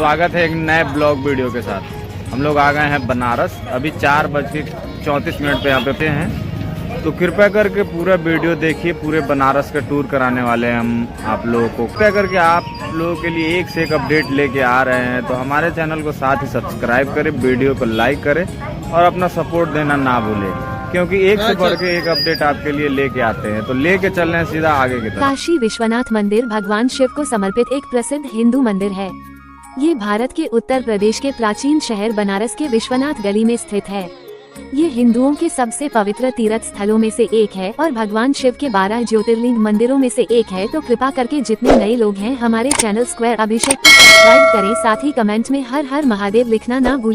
स्वागत है एक नए ब्लॉग वीडियो के साथ। हम लोग आ गए हैं बनारस, अभी 4:34 पे यहाँ पे हैं। तो कृपया करके पूरा वीडियो देखिए, पूरे बनारस का टूर कराने वाले हैं हम आप लोगों को। कृपया करके आप लोगों के लिए एक से एक अपडेट लेके आ रहे हैं, तो हमारे चैनल को साथ ही सब्सक्राइब करें, वीडियो को लाइक करें और अपना सपोर्ट देना ना भूलें, क्योंकि एक से बढ़ के एक अपडेट आपके लिए लेके आते हैं। तो लेके चल रहे हैं सीधा आगे की तरफ। काशी विश्वनाथ मंदिर भगवान शिव को समर्पित एक प्रसिद्ध हिंदू मंदिर है। ये भारत के उत्तर प्रदेश के प्राचीन शहर बनारस के विश्वनाथ गली में स्थित है। ये हिंदुओं के सबसे पवित्र तीर्थ स्थलों में से एक है और भगवान शिव के 12 ज्योतिर्लिंग मंदिरों में से एक है। तो कृपा करके जितने नए लोग हैं हमारे चैनल स्क्वायर अभिषेक को सब्सक्राइब करें, साथ ही कमेंट में हर हर महादेव लिखना ना भूलें।